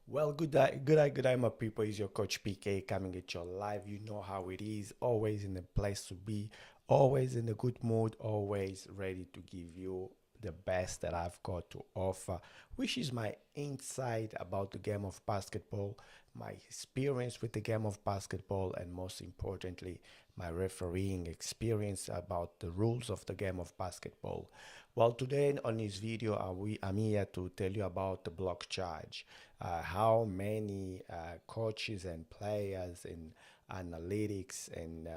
Well, good day, my people. It's your coach PK coming at your live. You know how it is. Always in the place to be, always in a good mood, always ready to give you the best that I've got to offer, which is my insight about the game of basketball, my experience with the game of basketball, and most importantly, my refereeing experience about the rules of the game of basketball. Well, today on this video, I'm here to tell you about the block charge, how many coaches and players and analytics and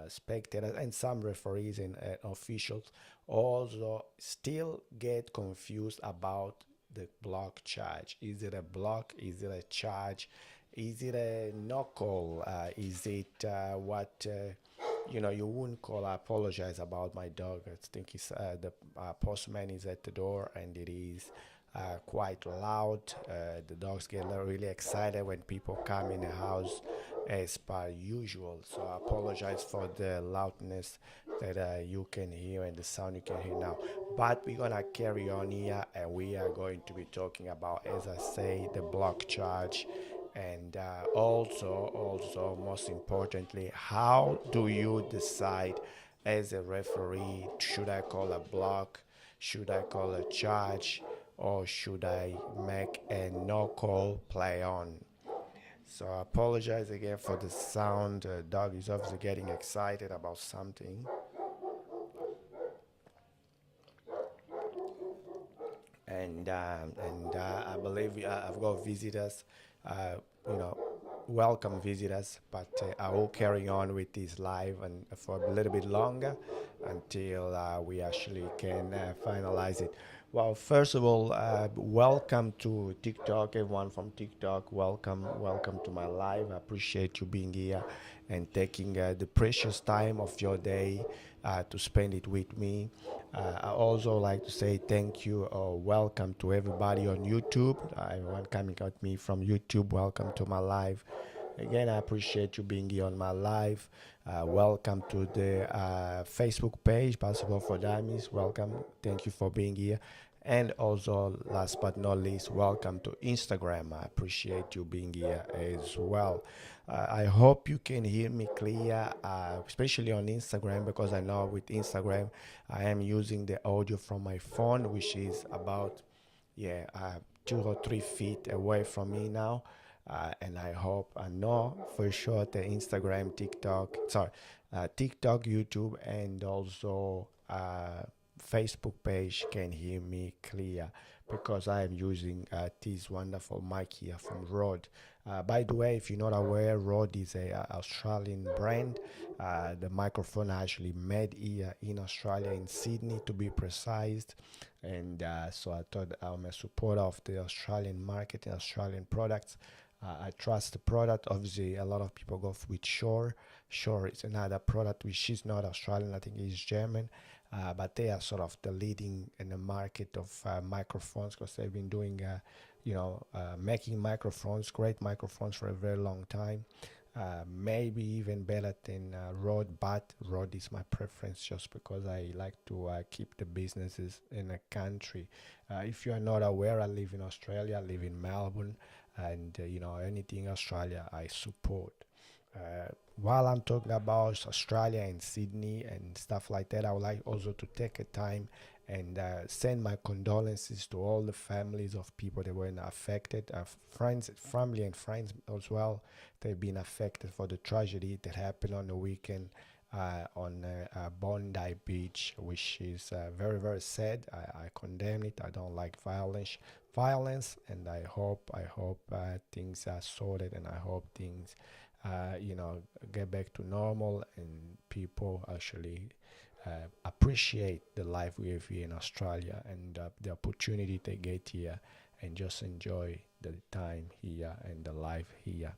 spectators and some referees and officials also still get confused about the block charge. Is it a block? Is it a charge? Is it a knuckle? Is it what you wouldn't call? I apologize about my dog. I think the postman is at the door and it is quite loud. The dogs get really excited when people come in the house as per usual. So I apologize for the loudness that you can hear and the sound you can hear now. But we're gonna carry on here and we are going to be talking about, as I say, the block charge and also most importantly, how do you decide as a referee, should I call a block, should I call a charge, or should I make a no call play on? So I apologize again for the sound. Dog is obviously getting excited about something. And I believe I've got visitors, uh, you know, welcome visitors. But I will carry on with this live and for a little bit longer until we actually can finalize it. Well, first of all, welcome to TikTok, everyone from TikTok. Welcome to my live. I appreciate you being here and taking the precious time of your day to spend it with me. I also like to say thank you or welcome to everybody on YouTube. Everyone coming at me from YouTube, welcome to my live. Again, I appreciate you being here on my live. Welcome to the Facebook page, Basketball for Dummies. Welcome. Thank you for being here. And also, last but not least, welcome to Instagram. I appreciate you being here as well. I hope you can hear me clear, especially on Instagram, because I know with Instagram I am using the audio from my phone, which is about 2 or 3 feet away from me now. And I know for sure the Instagram, TikTok, YouTube, and also Facebook page can hear me clear because I am using this wonderful mic here from Rode. By the way, if you're not aware, Rode is a Australian brand. The microphone actually made here in Australia, in Sydney to be precise. And so I thought I'm a supporter of the Australian market and Australian products. I trust the product. Obviously, a lot of people go with Shure. Shure is another product which is not Australian. I think it's German. But they are sort of the leading in the market of microphones because they've been doing, making microphones, great microphones for a very long time. Maybe even better than Rode, but Rode is my preference just because I like to keep the businesses in a country. If you are not aware, I live in Australia, I live in Melbourne, and anything Australia I support. While I'm talking about Australia and Sydney and stuff like that, I would like also to take a time and send my condolences to all the families of people that were affected, friends, family, and friends as well. They've been affected for the tragedy that happened on the weekend on Bondi Beach, which is very, very sad. I condemn it. I don't like violence, and I hope things are sorted, and I hope things get back to normal and people actually appreciate the life we have here in Australia and the opportunity they get here and just enjoy the time here and the life here.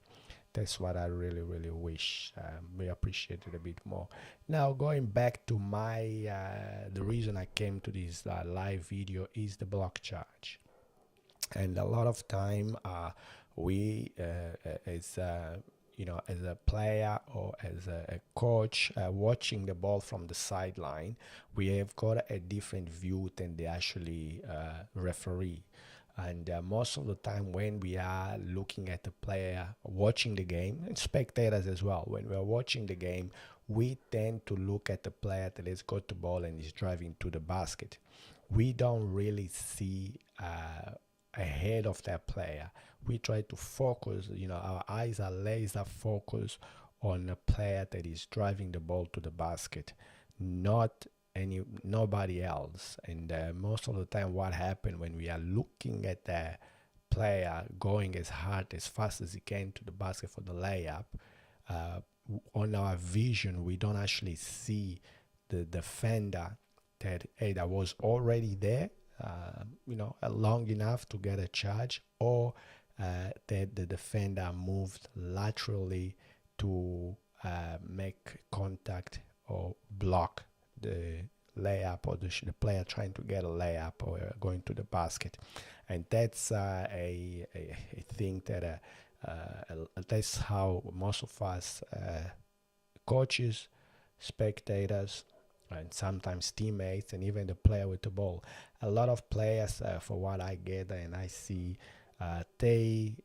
That's what I really, really wish we appreciated a bit more. Now, going back to the reason I came to this live video is the block charge. And a lot of time we as a player or as a coach watching the ball from the sideline, we have got a different view than the actually referee. And most of the time, when we are looking at the player, watching the game, and spectators as well, when we are watching the game, we tend to look at the player that has got the ball and is driving to the basket. We don't really see ahead of that player. We try to focus, our eyes are laser focused on a player that is driving the ball to the basket, not nobody else. And most of the time, what happens when we are looking at the player going as hard as fast as he can to the basket for the layup, uh, on our vision we don't actually see the defender that either was already there, long enough to get a charge, or that the defender moved laterally to make contact or block the layup, or the player trying to get a layup or going to the basket. And that's a thing that that's how most of us coaches, spectators, and sometimes teammates, and even the player with the ball. A lot of players, for what I get and I see, they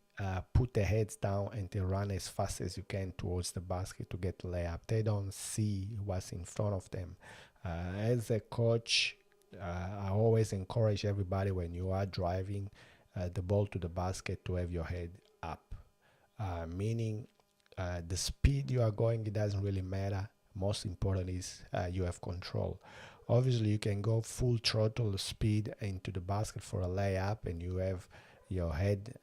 put their heads down and they run as fast as you can towards the basket to get the layup. They don't see what's in front of them. As a coach, I always encourage everybody, when you are driving the ball to the basket, to have your head up, meaning the speed you are going, it doesn't really matter. Most important is you have control. Obviously, you can go full throttle speed into the basket for a layup and you have your head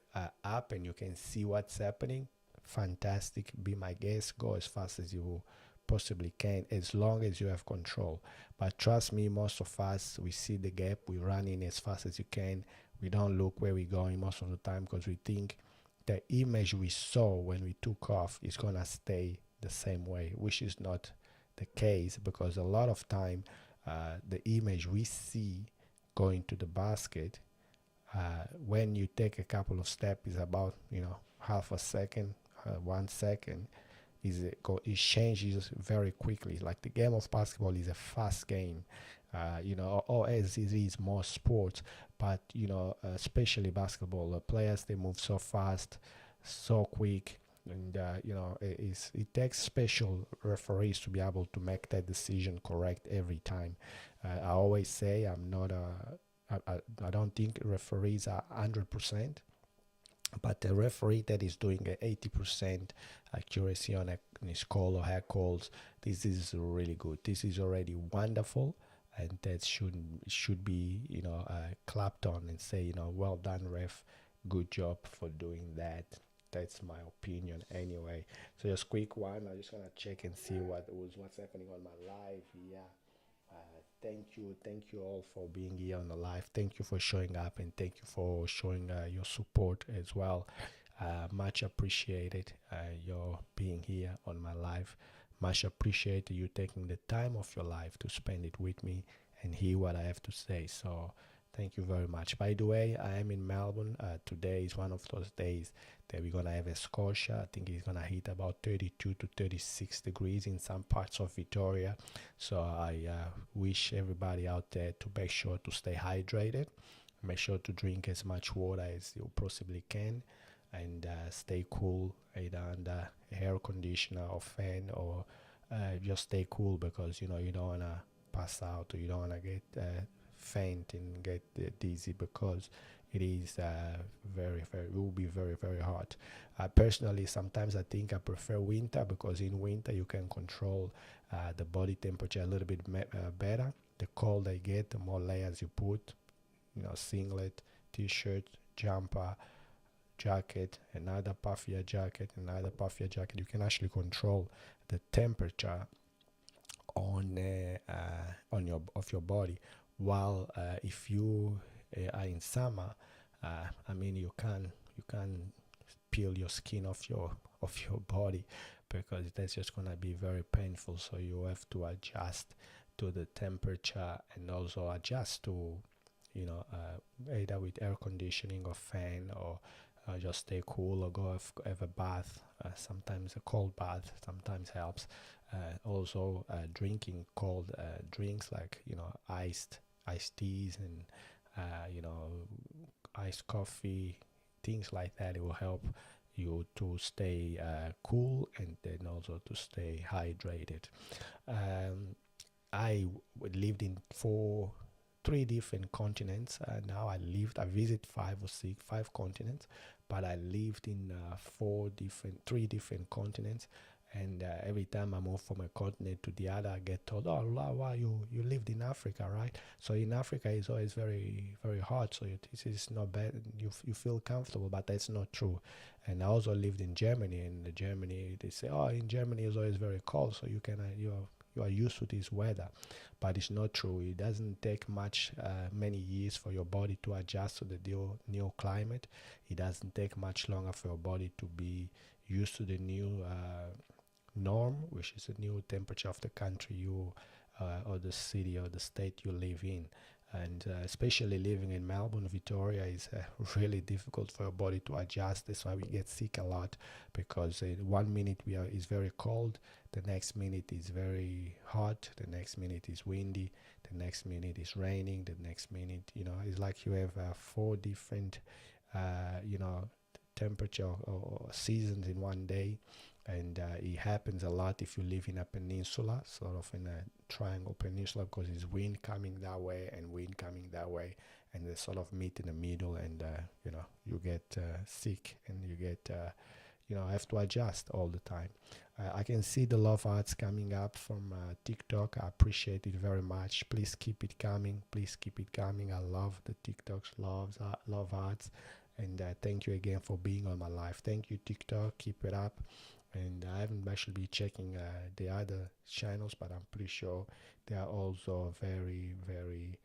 up and you can see what's happening. Fantastic. Be my guest. Go as fast as you possibly can, as long as you have control. But trust me, most of us, we see the gap, we run in as fast as you can. We don't look where we're going most of the time, because we think the image we saw when we took off is gonna stay the same way, which is not the case, because a lot of time the image we see going to the basket, when you take a couple of steps, is about half a second, 1 second. It changes very quickly. Like, the game of basketball is a fast game, or as it is most sports, but especially basketball, the players, they move so fast, so quick, and it takes special referees to be able to make that decision correct every time. I always say, I don't think referees are 100%, but the referee that is doing a 80% accuracy on his call or her calls, this is really good. This is already wonderful, and that should be clapped on and say, well done, ref, good job for doing that. That's my opinion anyway. So just quick one, I'm just gonna check and see what's happening on my live. Yeah. Thank you all for being here on the live. Thank you for showing up, and thank you for showing your support as well. Much appreciated your being here on my live. Much appreciated you taking the time of your life to spend it with me and hear what I have to say. So thank you very much. By the way, I am in Melbourne. Today is one of those days that we're gonna have a scorcher. I think it's gonna hit about 32 to 36 degrees in some parts of Victoria. So I wish everybody out there to make sure to stay hydrated. Make sure to drink as much water as you possibly can, and stay cool, either under air conditioner or fan, or just stay cool, because you don't wanna pass out, or you don't wanna get faint and get dizzy, because it is it will be very, very hot. Personally, sometimes I think I prefer winter, because in winter you can control the body temperature a little bit better. The colder you get, the more layers you put, singlet, t-shirt, jumper, jacket, another puffier jacket, another puffier jacket. You can actually control the temperature on your body. While if you are in summer, you can peel your skin off your body, because that's just gonna be very painful. So you have to adjust to the temperature, and also adjust to either with air conditioning or fan, or just stay cool, or go have a bath. Sometimes a cold bath sometimes helps. Also, drinking cold drinks, like iced teas, and uh, you know iced coffee, things like that. It will help you to stay cool and then also to stay hydrated. Um, lived in three different continents. Now I visit five continents, but I lived in three different continents. And every time I move from a continent to the other, I get told, "Oh, wow, you lived in Africa, right?" So in Africa, it's always very, very hot. So this is not bad. You feel comfortable, but that's not true. And I also lived in Germany. And in Germany, they say, "Oh, in Germany it's always very cold, so you are used to this weather," but it's not true. It doesn't take many years for your body to adjust to the new climate. It doesn't take much longer for your body to be used to the new norm, which is the new temperature of the country or the city or the state you live in. And especially living in Melbourne, Victoria is really difficult for your body to adjust. That's why we get sick a lot, because in 1 minute is very cold, the next minute is very hot, the next minute is windy, the next minute is raining, the next minute, it's like you have four different, you know, temperature or seasons in one day. And it happens a lot if you live in a peninsula, sort of in a triangle peninsula, because it's wind coming that way and wind coming that way, and they sort of meet in the middle, and you get sick, and you get have to adjust all the time. I can see the love hearts coming up from TikTok. I appreciate it very much. Please keep it coming. Please keep it coming. I love the TikToks, love hearts, and thank you again for being on my life. Thank you, TikTok. Keep it up. And I haven't actually been checking the other channels, but I'm pretty sure they are also very, very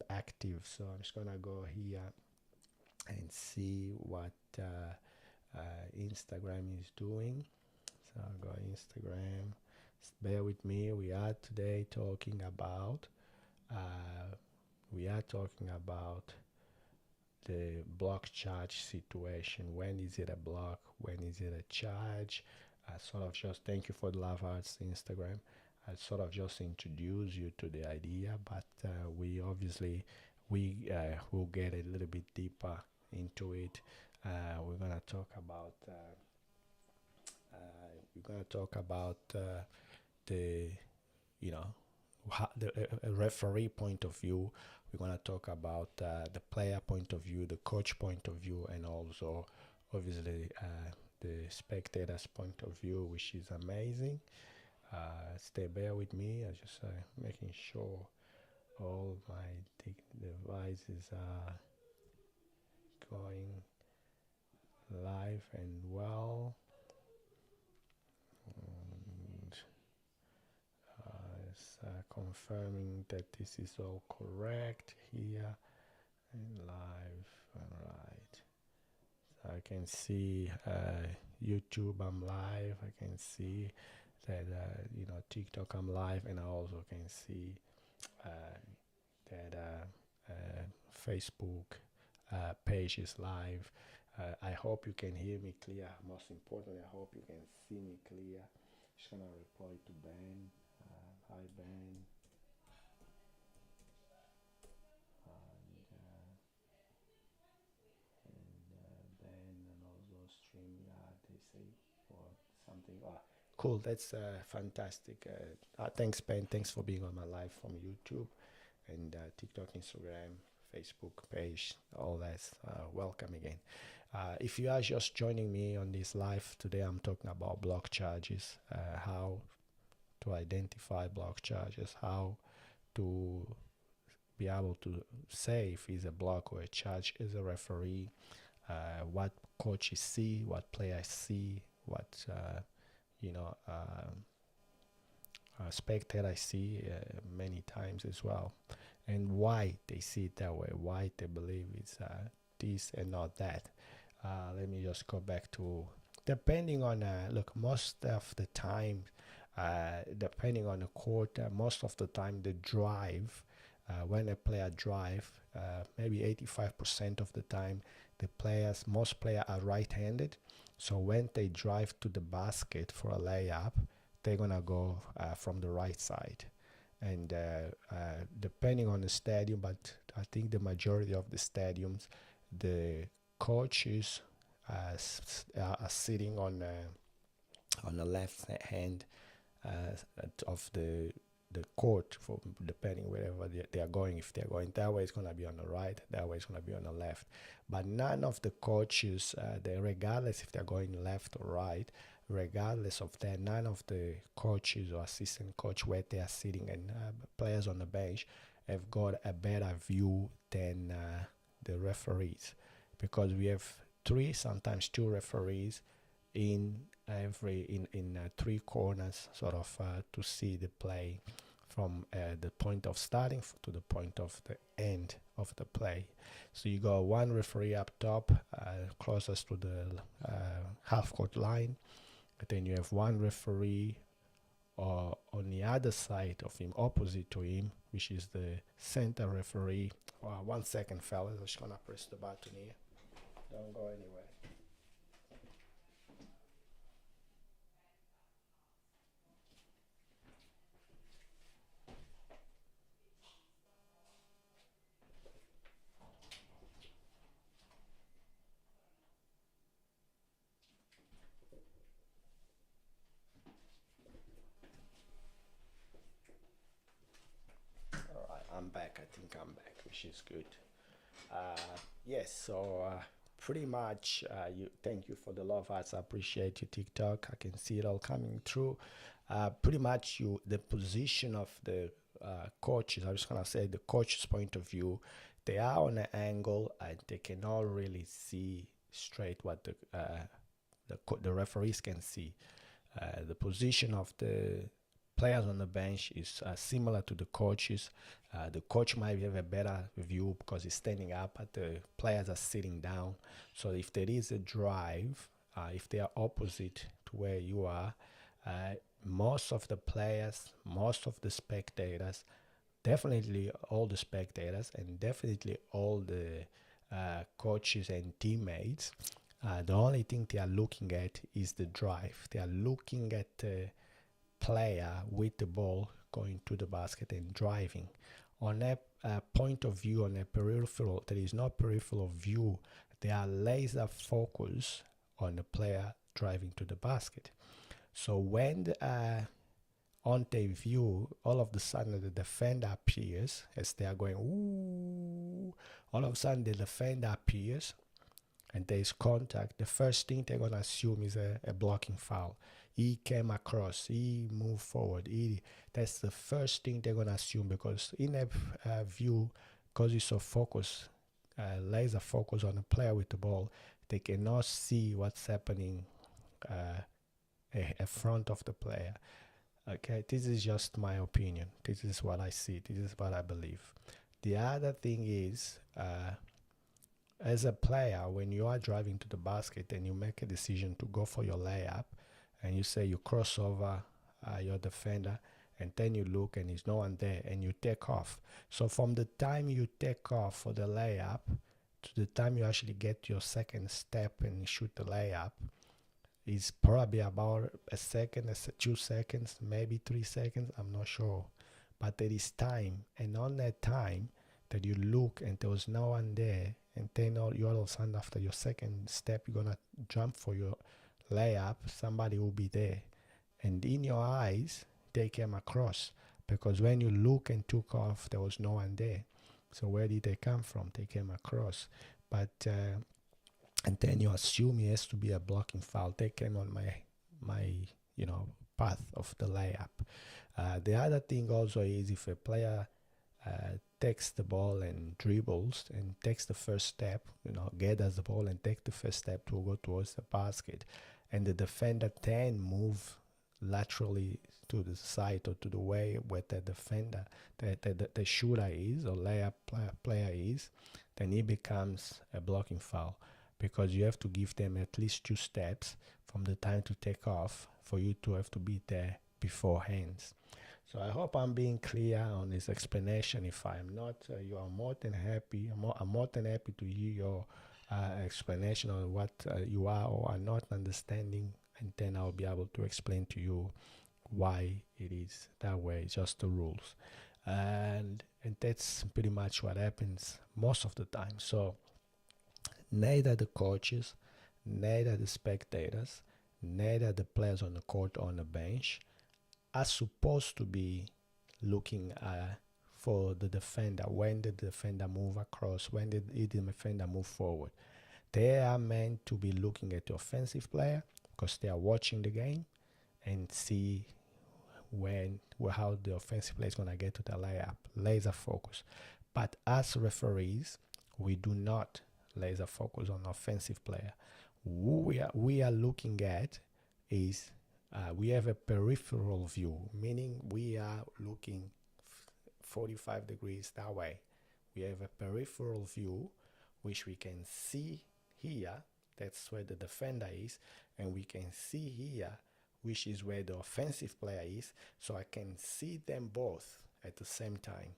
active. So I'm just gonna go here and see what Instagram is doing. So I'll go Instagram. Bear with me. Uh, we are talking about the block charge situation. When is it a block? When is it a charge? I sort of just thank you for the love hearts Instagram. I sort of just introduce you to the idea, but we will get a little bit deeper into it. We're gonna talk about the you know the referee point of view. We're going to talk about the player point of view, the coach point of view, and also obviously the spectators point of view, which is amazing. Bear with me. I'm just making sure all my devices are going live and well. And confirming that this is all correct here and live. All right. So I can see YouTube, I'm live. I can see that TikTok, I'm live, and I also can see that Facebook page is live. I hope you can hear me clear. Most importantly, I hope you can see me clear. Just gonna reply to Ben. Hi Ben. Ben, and also StreamYard, they say, or something. Cool, that's fantastic. Thanks Ben, thanks for being on my live from YouTube and TikTok, Instagram, Facebook page, all that. Welcome again. If you are just joining me on this live today, I'm talking about block charges, how to identify block charges, how to be able to say if it's a block or a charge as a referee, what coaches see, what players see, what spectators see many times as well, and why they see it that way, why they believe it's this and not that. Let me just go back to, depending on look, most of the time, depending on the court, most of the time the drive, when a player drive, maybe 85% of the time, most players are right-handed. So when they drive to the basket for a layup, they're gonna go from the right side. And depending on the stadium, but I think the majority of the stadiums, the coaches are sitting on the left hand of the court, for depending wherever they are going. If they're going that way, it's going to be on the right, that way it's going to be on the left. But none of the coaches, they, regardless if they're going left or right, regardless of that, none of the coaches or assistant coach where they are sitting and players on the bench have got a better view than the referees, because we have three, sometimes two referees in three corners, sort of to see the play from the point of starting to the point of the end of the play. So you got one referee up top, closest to the half court line. And then you have one referee on the other side of him, opposite to him, which is the center referee. 1 second, fellas. I'm just gonna press the button here. Don't go anywhere. All right, I'm back. I think I'm back, which is good. Uh, yes, so pretty much, you thank you for the love hearts. I appreciate you, TikTok. I can see it all coming through. Pretty much, the position of the coaches. I'm just gonna say the coach's point of view. They are on an angle and they cannot really see straight what the referees can see. The position of the players on the bench is similar to the coaches. The coach might have a better view because he's standing up, but the players are sitting down. So if there is a drive, if they are opposite to where you are, most of the players, most of the spectators, definitely all the spectators, and definitely all the coaches and teammates, the only thing they are looking at is the drive. They are looking at the player with the ball going to the basket and driving. On a point of view, on a peripheral, there is no peripheral view. They are laser focused on the player driving to the basket. So when on their view, all of a sudden the defender appears as they are going, ooh, all of a sudden the defender appears and there is contact. The first thing they're going to assume is a blocking foul. He came across, he moved forward. That's the first thing they're going to assume, because in a view, because he's so focused, laser focus on the player with the ball, they cannot see what's happening in front of the player. Okay, this is just my opinion. This is what I see. This is what I believe. The other thing is, as a player, when you are driving to the basket and you make a decision to go for your layup, and you say you cross over your defender, and then you look and there's no one there, and you take off. So from the time you take off for the layup to the time you actually get your second step and shoot the layup is probably about a second, 2 seconds, maybe 3 seconds. I'm not sure. But there is time. And on that time that you look and there was no one there, and then you all of a sudden after your second step, you're going to jump for your layup, somebody will be there. And in your eyes, they came across. Because when you look and took off, there was no one there. So where did they come from? They came across. But and then you assume it has to be a blocking foul. They came on my path of the layup. The other thing also is, if a player takes the ball and dribbles and takes the first step, gathers the ball and takes the first step to go towards the basket, and the defender then move laterally to the side or to the way where the defender, the shooter is, or layup player is, then it becomes a blocking foul, because you have to give them at least 2 steps from the time to take off for you to have to be there beforehand. So I hope I'm being clear on this explanation. If I am not, you are more than happy. I'm more than happy to hear your explanation on what you are or are not understanding, and then I'll be able to explain to you why it is that way, just the rules. And that's pretty much what happens most of the time. So Neither the coaches, neither the spectators, neither the players on the court or on the bench are supposed to be looking for the defender. When did the defender move across? When did the defender move forward? They are meant to be looking at the offensive player because they are watching the game and see how the offensive player is going to get to the layup. Laser focus. But as referees, we do not laser focus on offensive player. Who we are looking at is we have a peripheral view, meaning we are looking 45 degrees that way. We have a peripheral view which we can see here, that's where the defender is, and we can see here, which is where the offensive player is, so I can see them both at the same time.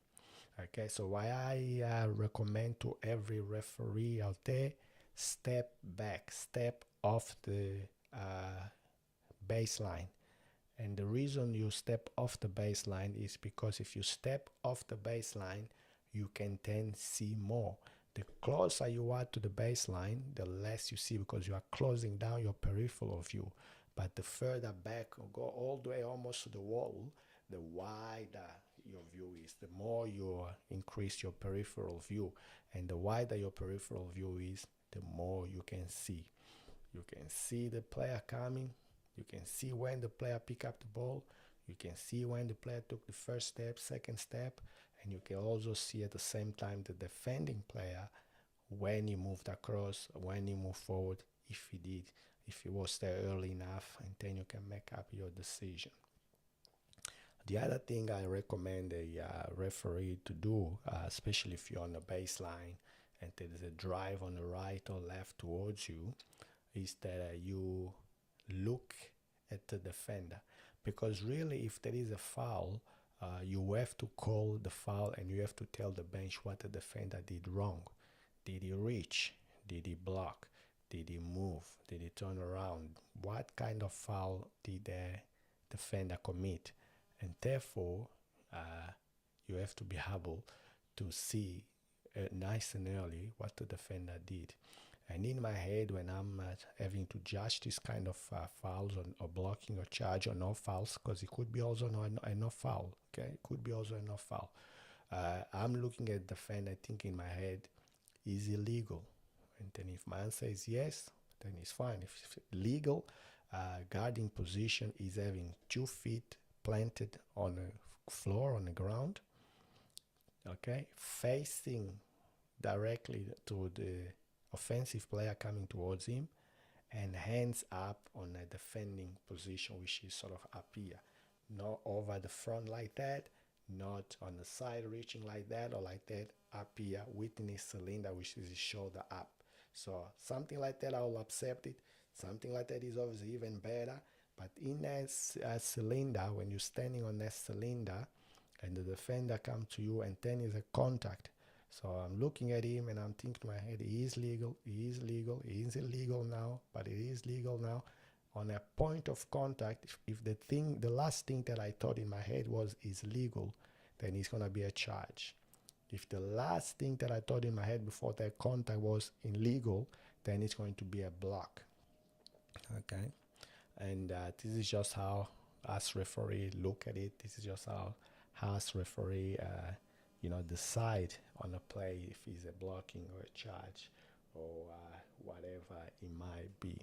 Okay, so why I recommend to every referee out there, step back, step off the baseline. And the reason you step off the baseline is because if you step off the baseline, you can then see more. The closer you are to the baseline, the less you see because you are closing down your peripheral view. But the further back, or go all the way almost to the wall, the wider your view is, the more you increase your peripheral view. And the wider your peripheral view is, the more you can see. You can see the player coming. You can see when the player pick up the ball. You can see when the player took the first step, second step. And you can also see at the same time the defending player when he moved across, when he moved forward, if he did, if he was there early enough, and then you can make up your decision. The other thing I recommend a referee to do, especially if you're on the baseline and there is a drive on the right or left towards you, is that you look at the defender. Because really, if there is a foul, you have to call the foul and you have to tell the bench what the defender did wrong. Did he reach? Did he block? Did he move? Did he turn around? What kind of foul did the defender commit? And therefore, you have to be able to see nice and early what the defender did. And in my head, when I'm having to judge this kind of fouls or blocking or charge or no fouls, because it could be also no foul, okay? It could be also a no foul. I'm looking at the defender, thinking in my head, is illegal? And then if my answer is yes, then it's fine. If it's legal, guarding position is having 2 feet planted on the floor, on the ground, okay, facing directly to the offensive player coming towards him, and hands up on a defending position, which is sort of up here, not over the front like that, not on the side reaching like that or like that, up here within his cylinder, which is his shoulder up. So something like that, I'll accept it. Something like that is obviously even better. But in a cylinder, when you're standing on that cylinder and the defender comes to you and then is a contact. So I'm looking at him and I'm thinking to my head, he is legal, he is legal, he is illegal now, but it is legal now. On a point of contact, if the last thing that I thought in my head was is legal, then it's going to be a charge. If the last thing that I thought in my head before that contact was illegal, then it's going to be a block. Okay? And this is just how us referee look at it. This is just how us referee, decide on a play if it's a blocking or a charge or whatever it might be.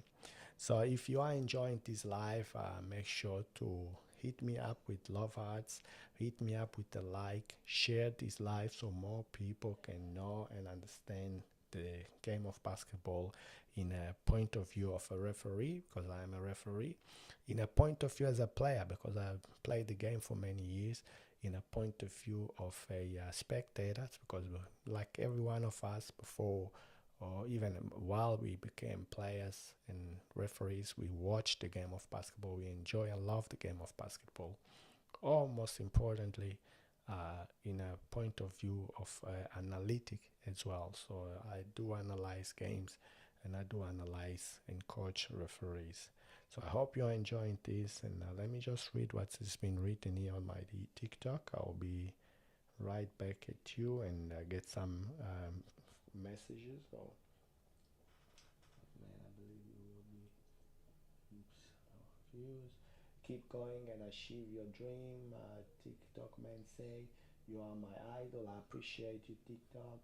So if you are enjoying this live, make sure to hit me up with love hearts, hit me up with a like, share this live so more people can know and understand the game of basketball in a point of view of a referee, because I am a referee, in a point of view as a player, because I've played the game for many years, in a point of view of a spectator, because like every one of us before, or even while we became players and referees, we watch the game of basketball, we enjoy and love the game of basketball, or most importantly, in a point of view of analytic as well. So I do analyze games and I do analyze and coach referees. So I hope you're enjoying this, and let me just read what's been written here on my TikTok. I'll be right back at you and get some messages. So views. Keep going and achieve your dream. TikTok man say, you are my idol. I appreciate you, TikTok.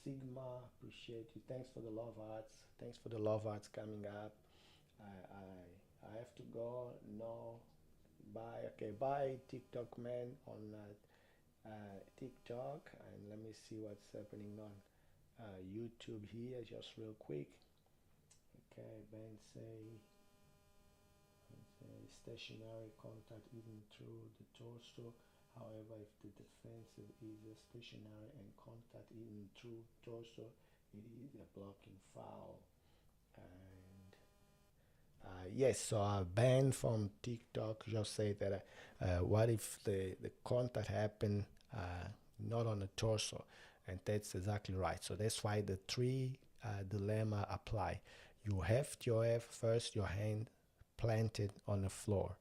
Sigma, appreciate you. Thanks for the love hearts. Thanks for the love hearts coming up. I have to go. No, bye. Okay, bye, TikTok man on TikTok. And let me see what's happening on YouTube here, just real quick. Okay, Ben say stationary contact even through the torso. However, if the defensive is stationary and contact even through torso, it is a blocking foul. And yes, so I banned from TikTok. Just say that what if the contact happened not on the torso, and that's exactly right. So that's why the three dilemma apply. You have to have first your hand planted on the floor.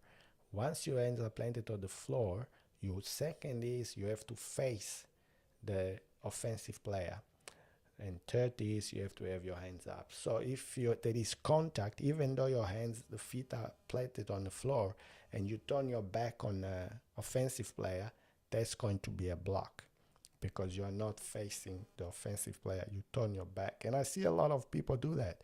Once your hands are planted on the floor, your second is you have to face the offensive player. And third is you have to have your hands up. So if there is contact, even though your hands, the feet are planted on the floor, and you turn your back on the offensive player, that's going to be a block because you are not facing the offensive player. You turn your back. And I see a lot of people do that.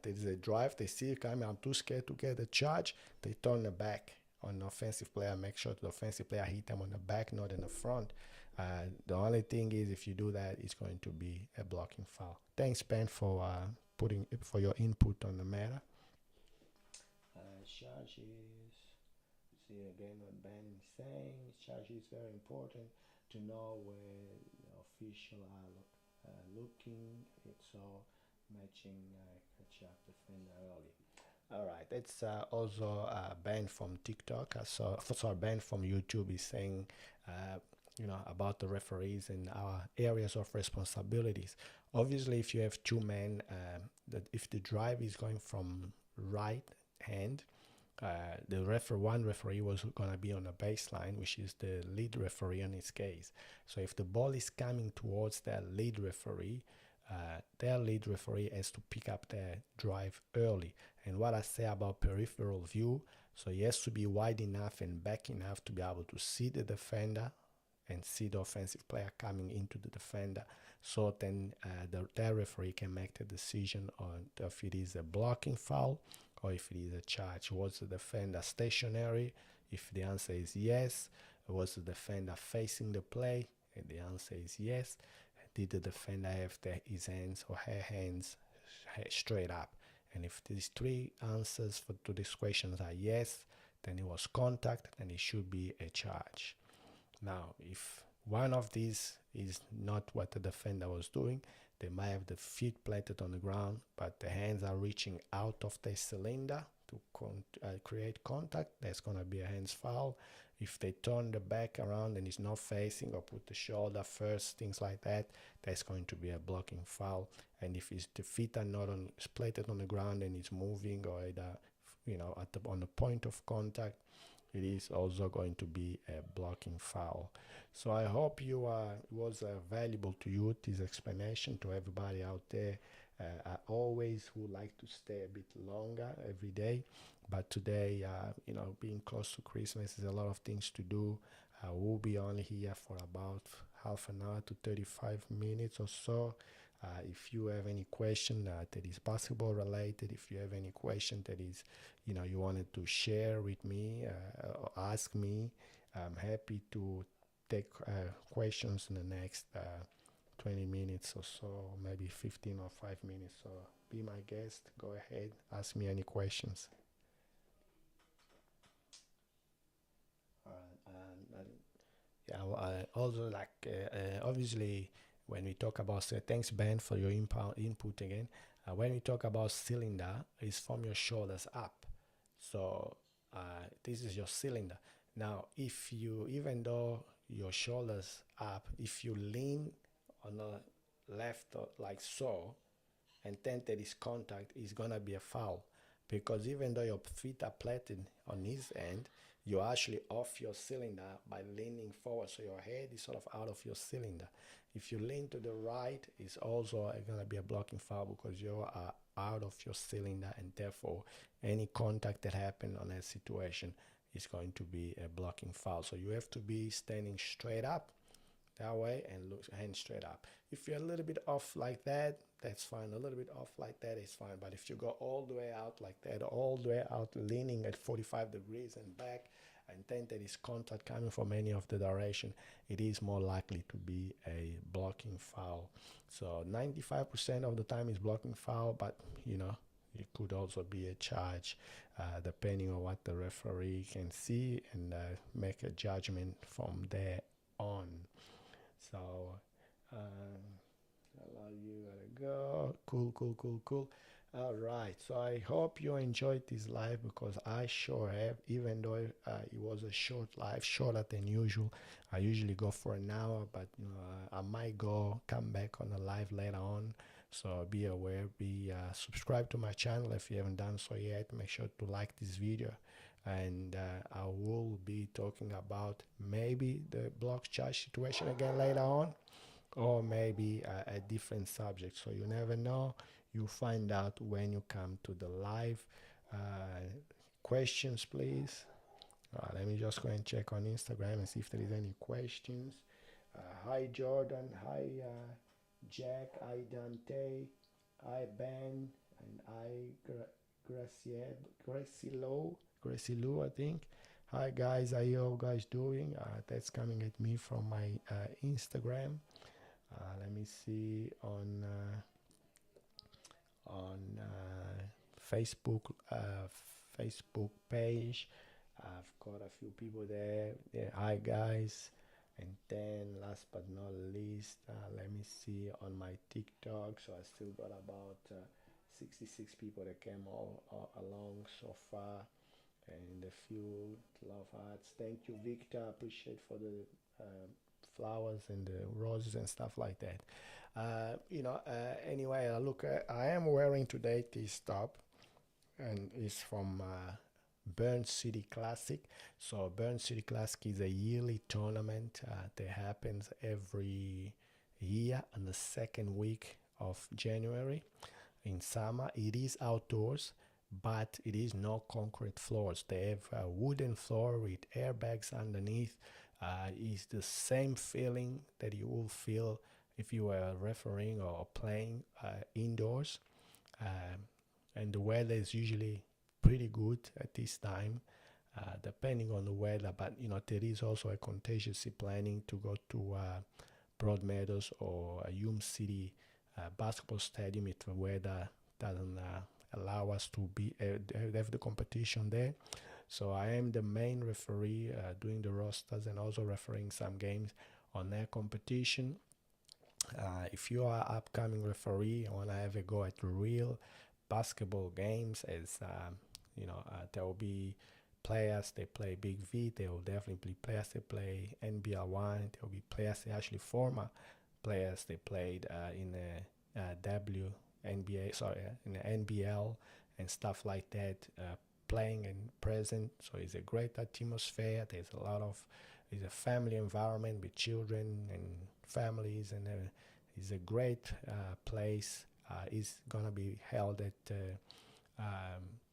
There is a drive, they see it coming, I'm too scared to get the charge, they turn the back on the offensive player, make sure the offensive player hit them on the back, not in the front. The only thing is if you do that, it's going to be a blocking foul. Thanks, Ben, for putting for your input on the matter. Charges. See again what Ben is saying. Charges is very important to know where the official are looking. It's all matching catch up defender early. All right, that's also banned from TikTok. Sorry, banned from YouTube. Is saying, about the referees and our areas of responsibilities. Obviously, if you have two men, that if the drive is going from right hand, one referee was going to be on the baseline, which is the lead referee in this case. So if the ball is coming towards their lead referee has to pick up their drive early. And what I say about peripheral view, so he has to be wide enough and back enough to be able to see the defender and see the offensive player coming into the defender. So then their referee can make the decision on if it is a blocking foul or if it is a charge. Was the defender stationary? If the answer is yes. Was the defender facing the play? And the answer is yes. Did the defender have his hands or her hands straight up? And if these three answers to these questions are yes, then it was contact and it should be a charge. Now, if one of these is not what the defender was doing, they might have the feet planted on the ground, but the hands are reaching out of the cylinder to create contact. That's going to be a hands foul. If they turn the back around and it's not facing or put the shoulder first, things like that, that's going to be a blocking foul. And if the feet are not planted on the ground and it's moving or on the point of contact, it is also going to be a blocking foul. So I hope it was valuable to you, this explanation, to everybody out there. I always would like to stay a bit longer every day, but today, being close to Christmas, is a lot of things to do. We'll be only here for about half an hour to 35 minutes or so. If you have any question that is basketball related, if you have any question that is, you wanted to share with me or ask me, I'm happy to take questions in the next 20 minutes or so, maybe 15 or 5 minutes. So be my guest. Go ahead, ask me any questions. I also obviously when we talk about thanks Ben for your input again. When we talk about cylinder, it's from your shoulders up. So this is your cylinder. Now, if you, even though your shoulders up, if you lean on the left like so, and then there is contact, it's gonna be a foul, because even though your feet are planted on his end, you're actually off your cylinder by leaning forward, so your head is sort of out of your cylinder. If you lean to the right, it's also going to be a blocking foul because you are out of your cylinder, and therefore any contact that happened on that situation is going to be a blocking foul. So you have to be standing straight up that way and look hand straight up. If you're a little bit off like that, that's fine. A little bit off like that is fine. But if you go all the way out like that, all the way out, leaning at 45 degrees and back, and then there is contact coming from any of the direction, it is more likely to be a blocking foul. So 95% of the time is blocking foul, but you know, it could also be a charge, depending on what the referee can see, and make a judgment from there on. So, allow you to go. Cool, cool, cool, cool. All right. So I hope you enjoyed this live, because I sure have. Even though it was a short live, shorter than usual. I usually go for an hour, but you know, I might come back on a live later on. So be aware. Be subscribe to my channel if you haven't done so yet. Make sure to like this video, and I will be talking about maybe the block charge situation again later on, or maybe a different subject. So you never know. You find out when you come to the live. Questions, please. Let me just go and check on Instagram and see if there is any questions. Hi Jordan, hi Jack, hi Dante, hi Ben, and hi Gracie Lou, I think. Hi guys, how you all guys doing? That's coming at me from my Instagram. Let me see on Facebook Facebook page. I've got a few people there. Yeah, hi guys. And then last but not least, let me see on my TikTok. So I still got about 66 people that came all along so far, and a few love hearts. Thank you, Victor. Appreciate for the flowers and the roses and stuff like that. Anyway, look, I am wearing today this top, and it's from Burn City Classic. So Burn City Classic is a yearly tournament that happens every year on the second week of January in summer. It is outdoors, but it is no concrete floors. They have a wooden floor with airbags underneath. It's the same feeling that you will feel if you were refereeing or playing indoors. And the weather is usually pretty good at this time, depending on the weather. But you know, there is also a contingency planning to go to Broadmeadows or a Hume City basketball stadium if the weather doesn't allow us to be have the competition there. So I am the main referee, doing the rosters and also refereeing some games on their competition. If you are upcoming referee and want to have a go at real basketball games, as there will be players they play Big V, there will definitely be players they play NBL 1, there will be players they actually former players they played in the in the NBL and stuff like that, playing and present. So it's a great atmosphere. There's it's a family environment with children and families, and it's a great place. It's gonna be held at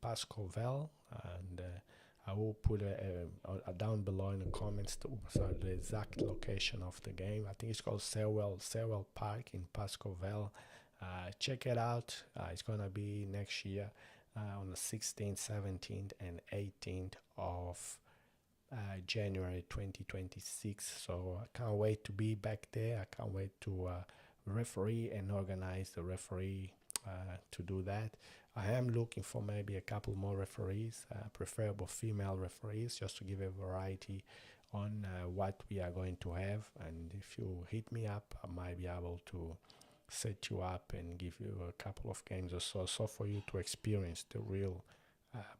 Pascovel, and I will put a down below in the comments so the exact location of the game. I think it's called Sewell Park in Pascovel. Check it out. It's gonna be next year on the 16th, 17th, and 18th of January 2026. So I can't wait to be back there. I can't wait to referee and organize the referee to do that. I am looking for maybe a couple more referees, preferable female referees, just to give a variety on what we are going to have. And if you hit me up, I might be able to set you up and give you a couple of games or so for you to experience the real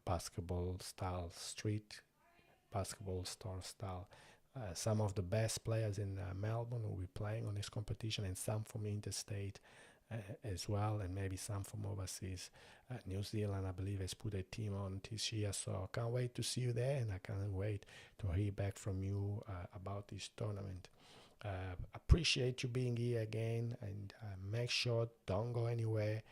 basketball style, street basketball style. Some of the best players in Melbourne will be playing on this competition, and some from interstate as well, and maybe some from overseas. New Zealand, I believe, has put a team on this year, so I can't wait to see you there, and I can't wait to hear back from you about this tournament. Appreciate you being here again, and make sure don't go anywhere.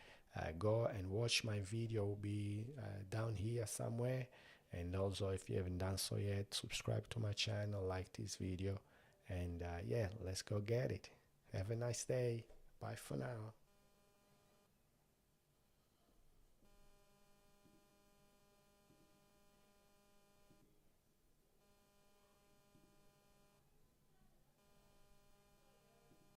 go and watch my video. Will be down here somewhere. And also, if you haven't done so yet, subscribe to my channel, like this video, and yeah, let's go get it. Have a nice day. Bye for now.